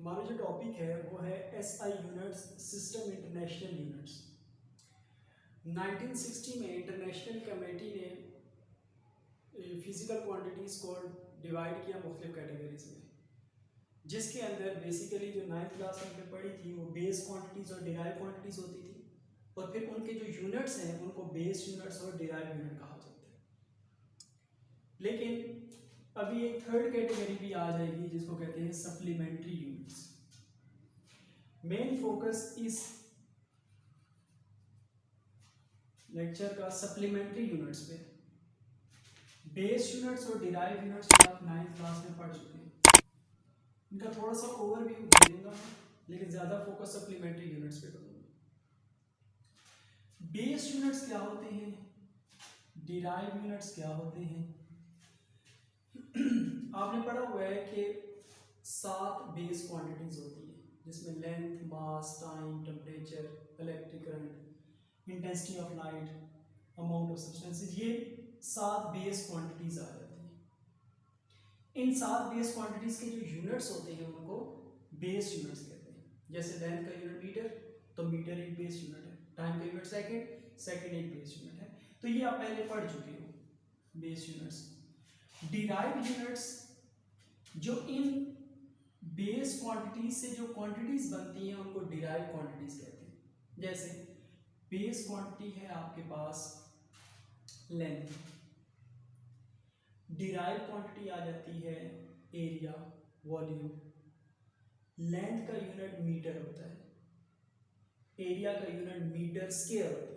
हमारा जो टॉपिक है वो है SI units, system international units. 1960 में इंटरनेशनल कमेटी ने फिजिकल क्वांटिटीज़ को डिवाइड किया मुख्तलिफ कैटेगरीज में, जिसके अंदर बेसिकली जो 9th क्लास में पढ़ी थी वो बेस क्वांटिटीज़ और डिराइव क्वांटिटीज़ होती थी, और फिर उनके जो यूनिट्स हैं उनको बेस यूनिट्स और डिराइव यूनिट कहा जाता है। लेकिन अभी एक थर्ड कैटेगरी भी आ जाएगी जिसको कहते हैं सप्लीमेंट्री यूनिट्स। मेन फोकस इस लेक्चर का सप्लीमेंट्री यूनिट्स पे। बेस यूनिट्स और डिराइव यूनिट्स आप 9th क्लास में पढ़ चुके हैं, इनका थोड़ा सा ओवरव्यू दे दूंगा, लेकिन ज़्यादा फोकस सप्लीमेंट्री यूनिट्स पे करूँगा। बेस यूनिट्स क्या होते हैं, डिराइव यूनिट्स क्या होते हैं? आपने पढ़ा हुआ है कि 7 बेस क्वांटिटीज होती है, जिसमें length, mass, time, temperature, electric current, intensity of light, amount of substances, ये 7 बेस क्वांटिटीज आ जाती हैं। इन 7 बेस क्वांटिटीज के जो यूनिट्स होते हैं उनको बेस यूनिट्स कहते हैं। जैसे लेंथ का यूनिट मीटर, तो मीटर एक बेस यूनिट है। टाइम का यूनिट सेकंड, सेकंड एक बेस यूनिट है। तो ये आप पहले पढ़ चुके हो बेस यूनिट्स। डिराइव यूनिट्स जो इन बेस क्वांटिटीज से जो क्वांटिटीज बनती हैं उनको डिराइव क्वांटिटीज कहते हैं। जैसे बेस क्वांटिटी है आपके पास लेंथ, डिराइव क्वांटिटी आ जाती है एरिया, वॉल्यूम। लेंथ का यूनिट मीटर होता है, एरिया का यूनिट मीटर स्क्वायर होता है।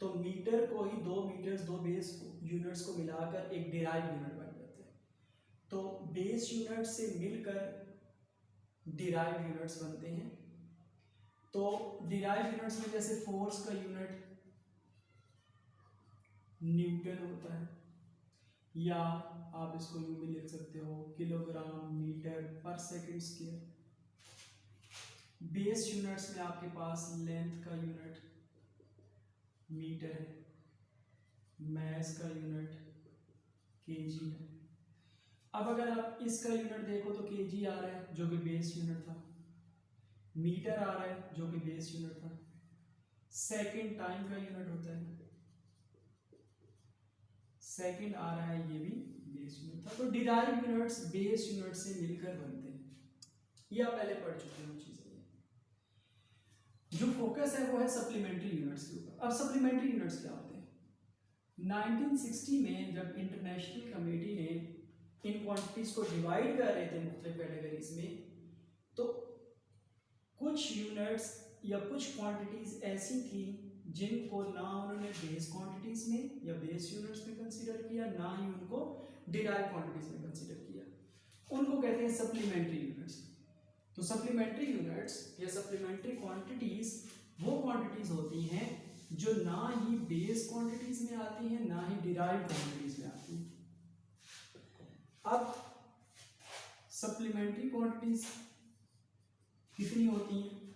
तो मीटर को ही 2 मीटर्स, 2 बेस यूनिट्स को मिलाकर एक डिराइव यूनिट बन जाता है। तो बेस यूनिट से मिलकर डिराइव यूनिट्स बनते हैं। तो डिराइव यूनिट्स में जैसे फोर्स का यूनिट न्यूटन होता है, या आप इसको यूं भी लिख सकते हो किलोग्राम मीटर पर सेकंड स्क्वायर। बेस यूनिट्स में आपके पास लेंथ का यूनिट मीटर है, मास का यूनिट केजी है। अब अगर आप इसका यूनिट देखो तो केजी आ रहा है जो कि बेस यूनिट था, मीटर आ रहा है जो कि बेस यूनिट था, सेकंड टाइम का यूनिट होता है, सेकंड आ रहा है ये भी बेस यूनिट था। तो डिराइव यूनिट्स बेस यूनिट से मिलकर बनते हैं। ये आप पहले पढ़ चुके हो चीजें। जो फोकस है वो है सप्लीमेंट्री यूनिट्स के ऊपर। अब सप्लीमेंट्री यूनिट्स क्या होते हैं? 1960 में जब इंटरनेशनल कमेटी ने इन क्वांटिटीज को डिवाइड कर रहे थे मुख्तलिफ कैटेगरीज में, तो कुछ यूनिट्स या कुछ क्वांटिटीज ऐसी थी जिनको ना उन्होंने बेस क्वांटिटीज में या बेस यूनिट्स में कंसीडर किया, ना ही उनको डिराइव क्वांटिटीज में कंसीडर किया। उनको कहते हैं सप्लीमेंट्री यूनिट्स। तो सप्लीमेंट्री यूनिट्स या सप्लीमेंट्री क्वांटिटीज वो क्वांटिटीज होती हैं जो ना ही बेस क्वांटिटीज में आती हैं, ना ही डिराइव क्वांटिटीज में आती हैं। अब सप्लीमेंट्री क्वांटिटीज कितनी होती हैं?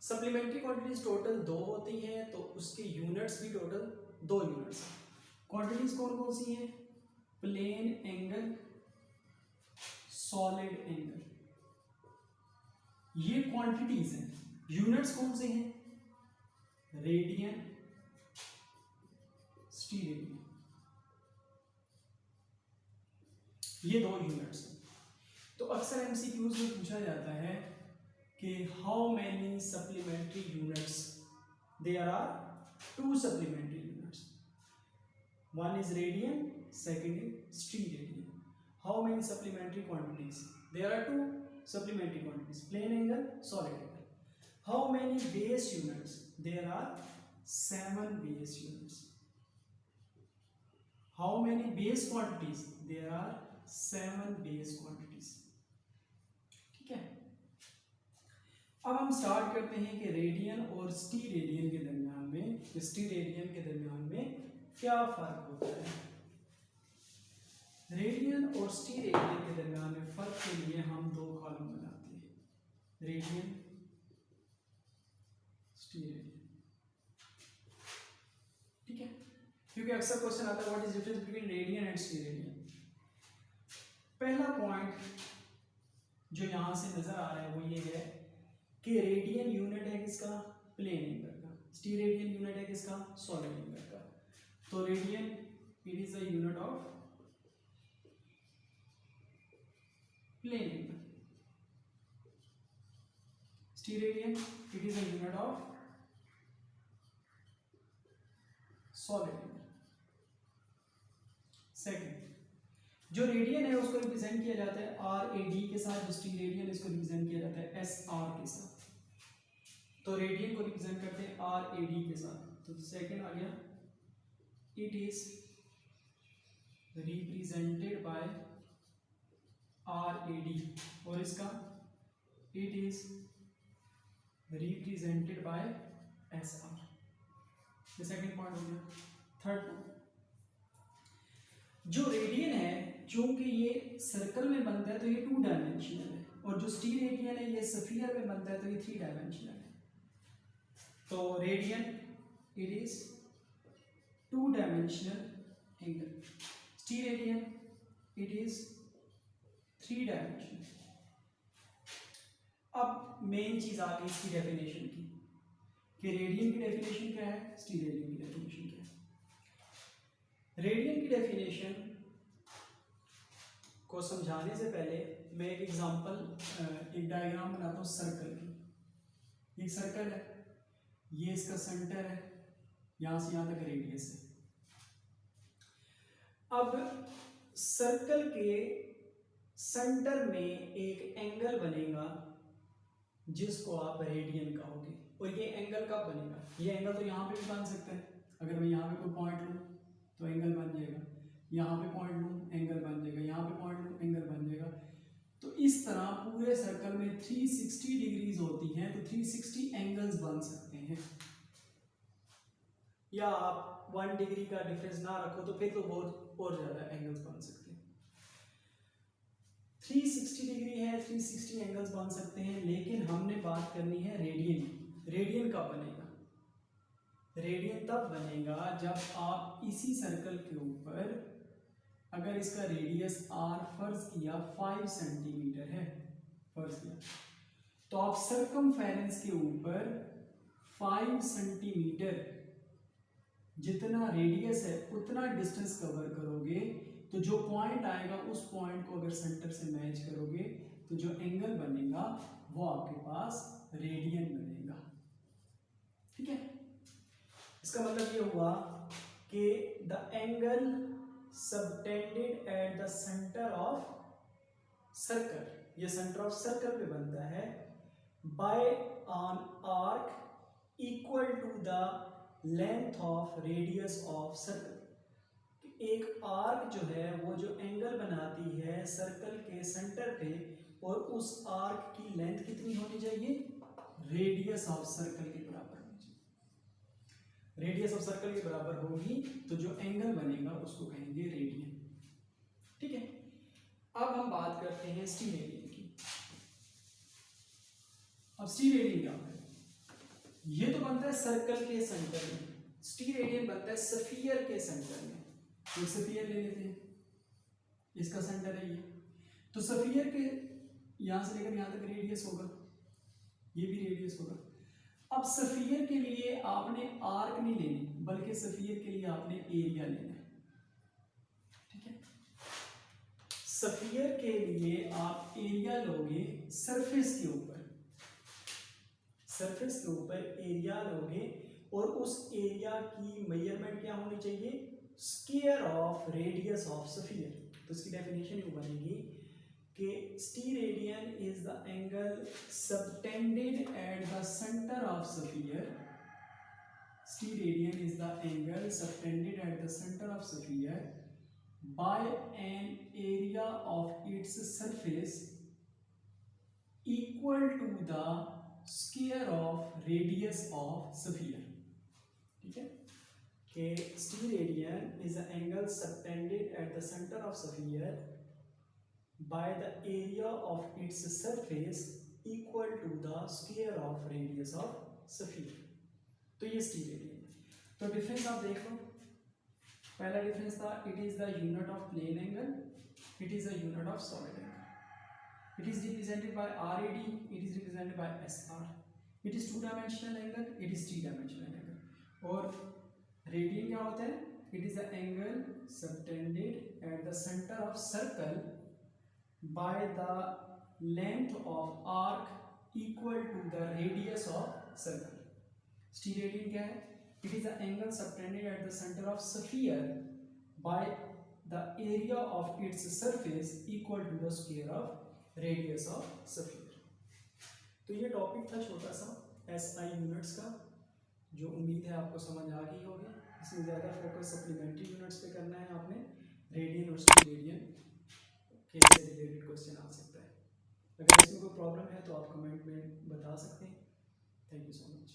सप्लीमेंट्री क्वांटिटीज टोटल 2 होती हैं, तो उसके यूनिट्स भी टोटल 2 यूनिट्स हैं। क्वांटिटीज कौन कौन सी हैं? प्लेन एंगल, सॉलिड एंगल, ये क्वांटिटीज हैं। यूनिट्स कौन से हैं? रेडियन, स्टीरेडियन, ये 2 यूनिट्स हैं। तो अक्सर एमसीक्यूज में पूछा जाता है कि how many supplementary units? There are 2 supplementary units, one is radian, second is steradian. How many supplementary quantities? There are 2 supplementary quantities, plane angle, solid angle. How many base units? There are 7 base units. How many base quantities? There are 7 base quantities. ठीक है। अब हम start करते हैं कि radian और स्टीरेडियन के दरमियान में, स्टीरेडियन के दरमियान में क्या फर्क होता है। रेडियन और स्टीरेडियन के दरमियान में फर्क के लिए हम 2 कॉलम बनाते हैं, रेडियन, स्टीरेडियन। ठीक है, क्योंकि अक्सर क्वेश्चन आता है what is difference between radian and steradian. पहला पॉइंट जो यहाँ से नजर आ रहा है वो ये है कि रेडियन यूनिट है किसका, प्लेन एंगल का, स्टीरेडियन यूनिट है किसका, सॉलिड एंगल का। तो radian it is the unit of plane angle, steradian it is the unit of solid angle. Second, जो रेडियन है उसको रिप्रेजेंट किया जाता है आर ए डी के साथ, जो स्टीरेडियन इसको रिप्रेजेंट किया जाता है एस आर के साथ। तो रेडियन को रिप्रेजेंट करते हैं आर ए डी के साथ। तो सेकंड आ गया, it is represented by R A D, और इसका it is represented by S R. ये सेकंड पॉइंट हो गया। थर्ड पॉइंट, जो रेडियन है चूंकि ये सर्कल में बनता है तो ये 2 डायमेंशनल है, और जो स्टीरेडियन है ये स्फीयर में बनता है तो ये 3 डायमेंशनल है। तो radian it is 2 dimensional angle, steradian it is 3 dimensional. अब मेन चीज आ गई इसकी डेफिनेशन की, कि रेडियन की डेफिनेशन क्या है, स्टीरेडियन की डेफिनेशन क्या है। रेडियन की डेफिनेशन को समझाने से पहले मैं एक एग्जांपल, एक डायग्राम बनाता हूँ सर्कल की। एक सर्कल है, ये इसका सेंटर है, यहाँ से यहाँ तक रेडियस है। अब सर्कल के सेंटर में एक एंगल बनेगा जिसको आप रेडियन कहोगे, और ये एंगल कब बनेगा, ये एंगल तो यहाँ पे भी बन सकता है। अगर मैं यहाँ पे कोई पॉइंट लूँ तो एंगल बन जाएगा, यहाँ पे पॉइंट लूँ एंगल बन जाएगा, यहाँ पे पॉइंट लूँ एंगल बन जाएगा। तो इस तरह पूरे सर्कल में 360 डिग्रीज होती हैं, तो 360 एंगल्स बन सकते हैं। या आप 1 डिग्री का डिफरेंस ना रखो तो फिर तो बहुत और ज्यादा एंगल्स बन सकते हैं। 360 डिग्री है, 360 एंगल्स बन सकते हैं, लेकिन हमने बात करनी है रेडियन। रेडियन कब बनेगा, रेडियन तब बनेगा जब आप इसी सर्कल के ऊपर, अगर इसका रेडियस r फर्ज किया 5 सेंटीमीटर है, फर्ज किया, तो आप सर्कमफेरेंस के ऊपर 5 सेंटीमीटर जितना रेडियस है उतना डिस्टेंस कवर करोगे, तो जो पॉइंट आएगा उस पॉइंट को अगर सेंटर से मैच करोगे तो जो एंगल बनेगा वो आपके पास रेडियन बनेगा। ठीक है, इसका मतलब ये हुआ कि the angle subtended at the centre of circle, ये सेंटर ऑफ सर्कल पे बनता है by an arc equal to the length of radius of circle. एक आर्क जो है वो जो एंगल बनाती है सर्कल के सेंटर पे, और उस आर्क की लेंथ कितनी होनी चाहिए, रेडियस ऑफ सर्कल के बराबर होनी चाहिए। रेडियस ऑफ सर्कल के बराबर होगी तो जो एंगल बनेगा उसको कहेंगे रेडियन। ठीक है, अब हम बात करते हैं स्टीरेडियन की। अब स्टीरेडियन क्या है, ये तो बनता है सर्कल के सेंटर में, स्टीरेडियन बनता है स्फीयर के सेंटर में। तो स्फीयर ले लेते हैं, इसका सेंटर है ये, तो स्फीयर के यहां से लेकर यहां तक रेडियस होगा, ये भी रेडियस होगा। अब स्फीयर के लिए आपने आर्क नहीं लेनी, बल्कि स्फीयर के लिए आपने एरिया लेना है। ठीक है, स्फीयर के लिए आप एरिया लोगे सरफेस के ऊपर, सरफेस के ऊपर एरिया लोगे, और उस एरिया की मेजरमेंट क्या होनी चाहिए, square of radius of sphere. तो इसकी डेफिनेशन ये बनेगी कि steradian is the angle subtended at the centre of sphere, steradian is the angle subtended at the centre of sphere by an area of its surface equal to the square of radius of sphere. ठीक है, कि steradian is the angle subtended at the centre of sphere by the area of its surface equal to the square of radius of sphere। तो ये स्टीरेडियन। तो difference आप देख लो, पहला difference था it is the unit of plane angle, it is the unit of solid angle. It is represented by RAD, it is represented by SR. It is 2-dimensional angle, it is 3-dimensional angle. और radian क्या होता है? It is the angle subtended at the center of circle by the length of arc equal to the radius of circle. Steradian क्या है? It is the angle subtended at the center of sphere by the area of its surface equal to the square of radius of sphere. तो ये topic था छोटा सा SI units का, जो उम्मीद है आपको समझ आ गई होगी। इसमें ज़्यादा फोकस सप्लीमेंट्री यूनिट्स पे करना है आपने। रेडियन और स्टेरेडियन के से रिलेटेड क्वेश्चन आ सकता है। अगर इसमें कोई प्रॉब्लम है तो आप कमेंट में बता सकते हैं। Thank you so much.